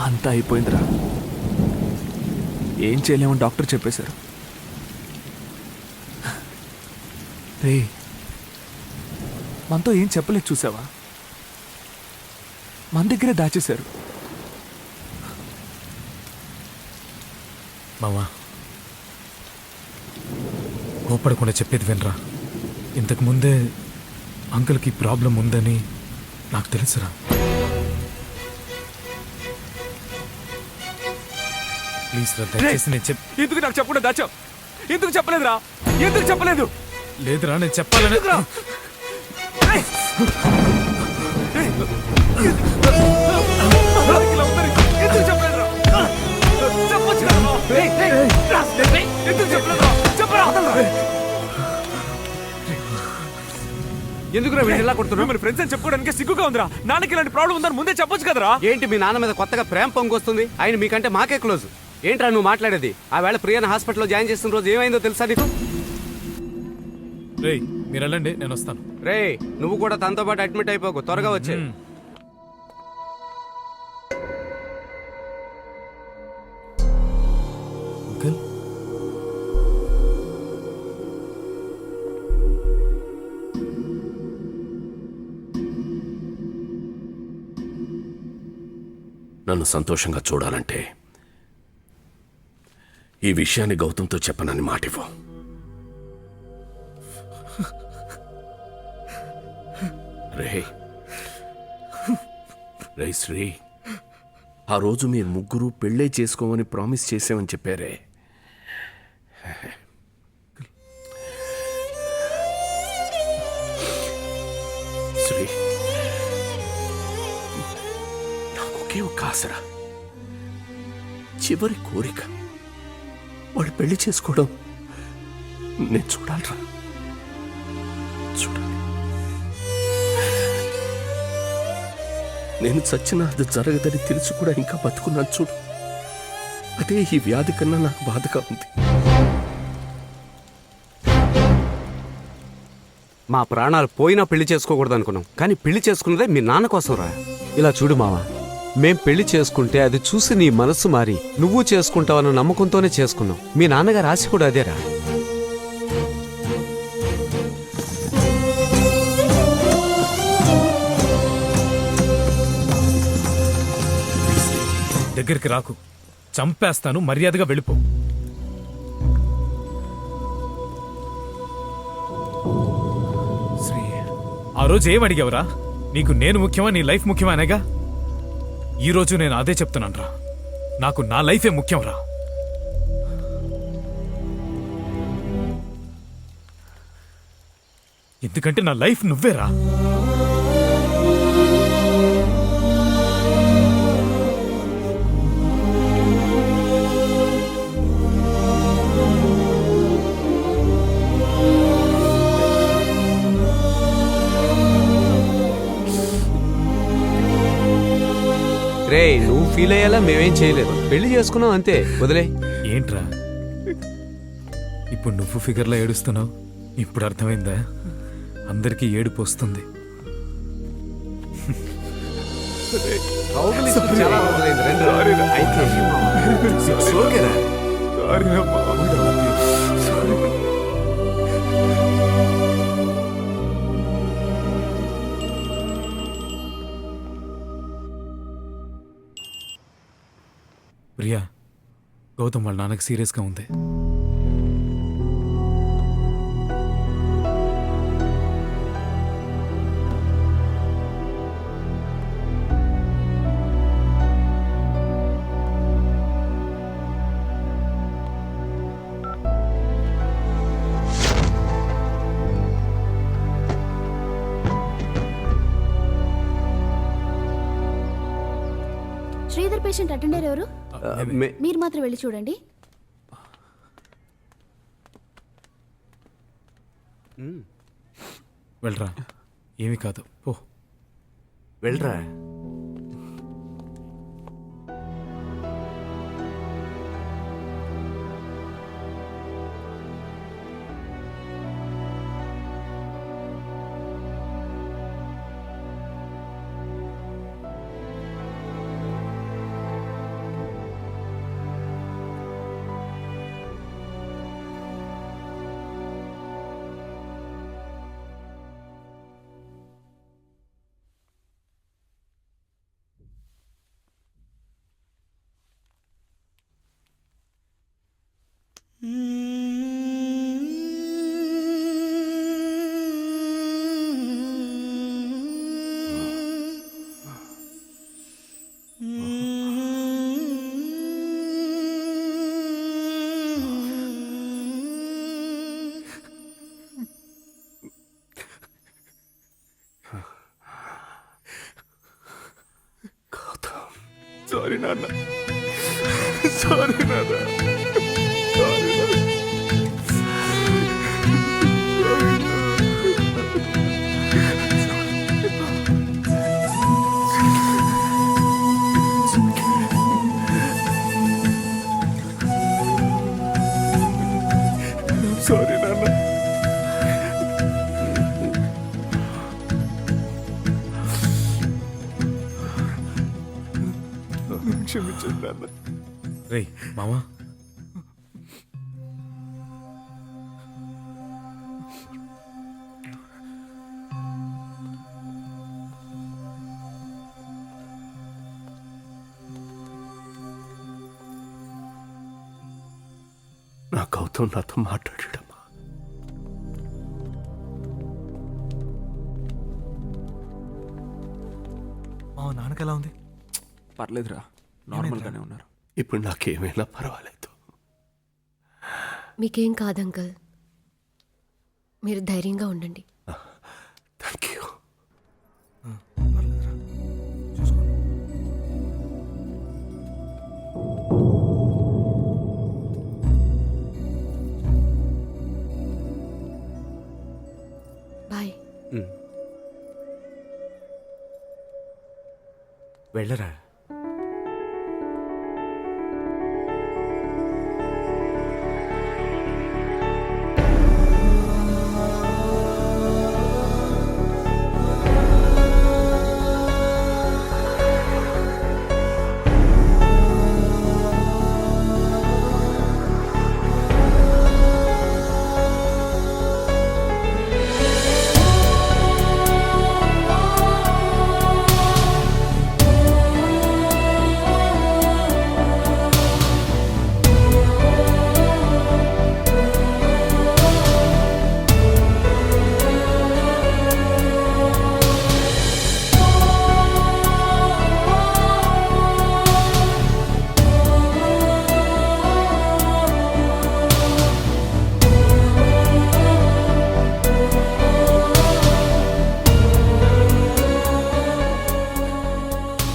అంతా అయిపోయిందిరా. ఏం చేయలేమని డాక్టర్ చెప్పేశారు. రే, మనతో ఏం చెప్పలేదు చూసావా? మన దగ్గరే దాచేశారు. మావా, కోపడకుండా చెప్పేది వినరా. ఇంతకు ముందే అంకుల్కి ప్రాబ్లం ఉందని నాకు తెలుసురా. ప్లీజ్ రా, దయచేసి నేను ఎందుకు నాకు చెప్పకుండా దాచావు? ఎందుకు చెప్పలేదురా? ఎందుకు చెప్పలేదు? లేదురా, నేను చెప్పాలని. ఎందుకు చెప్పలేదురా? చెప్పొచ్చు కదరా? ఎందుకు చెప్పలేదురా? చెప్పరా? ఎందుకు ఇలా కొడుతున్నావు? మన ఫ్రెండ్స్ అని చెప్పుకోవడానికి సిగ్గుగా ఉందిరా. నాన్నకి ఇలాంటి ప్రాబ్లం ఉందని ముందే చెప్పొచ్చు కదరా? ఏంటి మీ నాన్న మీద కొత్తగా ప్రేమ పొంగొస్తుంది? ఆయన మీకంటే మాకే క్లోజ్. ఏంట్రా నువ్వు మాట్లాడేది? ఆ వేళ ప్రియాని హాస్పిటల్లో జాయిన్ చేస్తున్న రోజు ఏమైందో తెలుసా నీకు? రేయ్, మీరు వెళ్ళండి, నేను వస్తాను. రే, నువ్వు కూడా తనతో పాటు అడ్మిట్ అయిపోకు, త్వరగా వచ్చే. అంకుల్, నన్ను సంతోషంగా చూడాలంటే ఈ విషయాన్ని గౌతమ్తో చెప్పనని మాటివ్వు. రే శ్రీ, ఆ రోజు మీరు ముగ్గురు పెళ్ళే చేసుకోమని ప్రామిస్ చేసామని చెప్పారే. శ్రీ, నాకొకే ఒక ఆసరా, చివరి కోరిక, వాడు పెళ్లి చేసుకోవడం నేను చూడాలరా. చూడాలి. నేను చచ్చినా అది జరగదని తెలిసి కూడా ఇంకా బతుకున్నాను చూడు. అదే ఈ వ్యాధి కన్నా నాకు బాధగా ఉంది. మా ప్రాణాలు పోయినా పెళ్లి చేసుకోకూడదు అనుకున్నాం, కానీ పెళ్లి చేసుకున్నదే మీ నాన్న కోసం రా. ఇలా చూడు మావా, మేం పెళ్లి చేసుకుంటే అది చూసి నీ మనస్సు మారి నువ్వు చేసుకుంటావన్న నమ్మకంతోనే చేసుకున్నాం. మీ నాన్నగారు ఆశ కూడా అదేరా. దగ్గరికి రాకు, చంపేస్తాను. మర్యాదగా వెళ్ళిపో. శ్రీ, ఆ రోజు ఏం అడిగావురా? నీకు నేను ముఖ్యమా, నీ లైఫ్ ముఖ్యమా అనేగా. ఈ రోజు నేను అదే చెప్తున్నాను రా. నాకు నా లైఫే ముఖ్యం రా. ఎందుకంటే నా లైఫ్ నువ్వేరా. రే, నువ్వు ఫీల్ అయ్యేలా మేమేం చేయలేదు. పెళ్లి చేసుకున్నాం అంతే, వదిలే. ఏంట్రా ఇప్పుడు నువ్వు ఫిగర్లో ఏడుస్తున్నావు? ఇప్పుడు అర్థమైందా? అందరికీ ఏడుపు వస్తుంది. చాలా రోజులైంది. అయితే it's okay రా. ప్రియా, గౌతమ్ వాళ్ళ నాన్నకి సీరియస్గా ఉంది. శ్రీధర్ పేషెంట్ అటెండర్ ఎవరు? మీరు మాత్రం వెళ్ళి చూడండి. వెళ్ళరా, ఏమీ కాదు, పో. వెళ్ళరా. సారీ నాన్న, సారీ నాన్న, సారీ నాన్న. సారీ నాన్న. క్షమించండి నాన్న. రేయ్ మామా, నా గౌతమ్ నాతో మాట్లాడాడమ్మా. మా నాన్నకి ఎలా ఉంది? పర్లేదురా, నార్మల్గానే ఉన్నారు. ఇప్పుడు నాకేమైనా పర్వాలేదు. మీకేం కాదు అంకుల్, మీరు ధైర్యంగా ఉండండి. Thank you. పర్లేదురా, చూసుకో. బాయ్. వెళ్ళరా.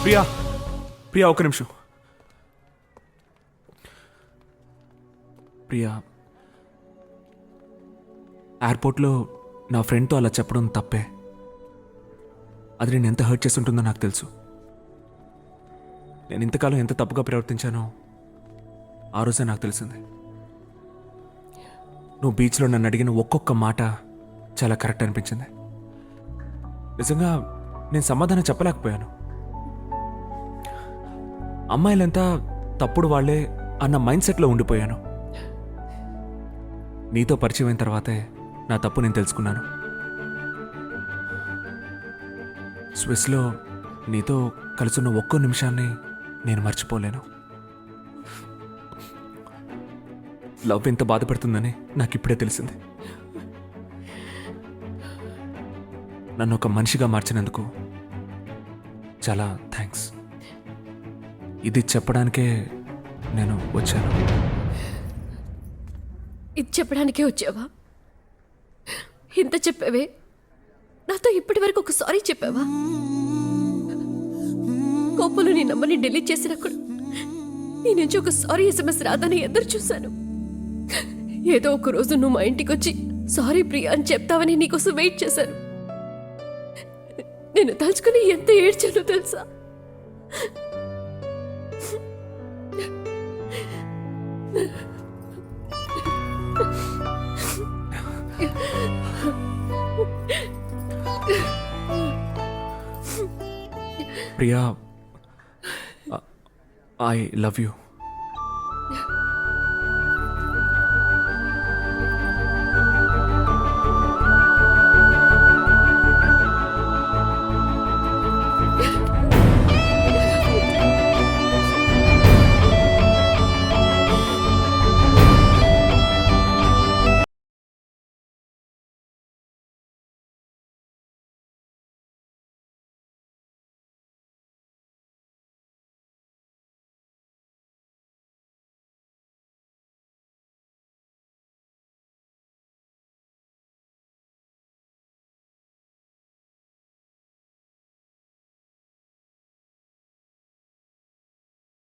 ప్రియా, ప్రియా ఒక నిమిషం. ప్రియా, ఎయిర్పోర్ట్లో నా ఫ్రెండ్తో అలా చెప్పడం తప్పే. అది నేను ఎంత హర్ట్ చేసి ఉంటుందో నాకు తెలుసు. నేను ఇంతకాలం ఎంత తప్పుగా ప్రవర్తించానో ఆ రోజే నాకు తెలిసింది. నువ్వు బీచ్లో నన్ను అడిగిన ఒక్కొక్క మాట చాలా కరెక్ట్ అనిపించింది. నిజంగా నేను సమాధానం చెప్పలేకపోయాను. అమ్మాయిలంతా తప్పుడు వాళ్లే అన్న మైండ్ సెట్లో ఉండిపోయాను. నీతో పరిచయం అయిన తర్వాతే నా తప్పు నేను తెలుసుకున్నాను. స్విస్లో నీతో కలుసున్న ఒక్కో నిమిషాన్ని నేను మర్చిపోలేను. లవ్ ఎంత బాధపడుతుందని నాకు ఇప్పుడే తెలిసింది. నన్ను ఒక మనిషిగా మార్చినందుకు చాలా థ్యాంక్స్. ఇది చెప్పడానికే నేను వచ్చాను. ఇది చెప్పడానికే వచ్చావా? ఇంత చెప్పావే, నాతో ఇప్పటి వరకు ఒక సారీ చెప్పావా? కోపంలో నీ నంబర్ని డిలీట్ చేసినప్పుడు నీ నుంచి ఒక సారీ ఎస్ఎంఎస్ రాదని ఎదురు చూశాను. ఏదో ఒక రోజు నువ్వు మా ఇంటికి వచ్చి సారీ ప్రియా అని చెప్తావని నీకోసం వెయిట్ చేశాను. నేను తలుచుకుని ఎంత ఏడ్చానో తెలుసా? Priya, I love you.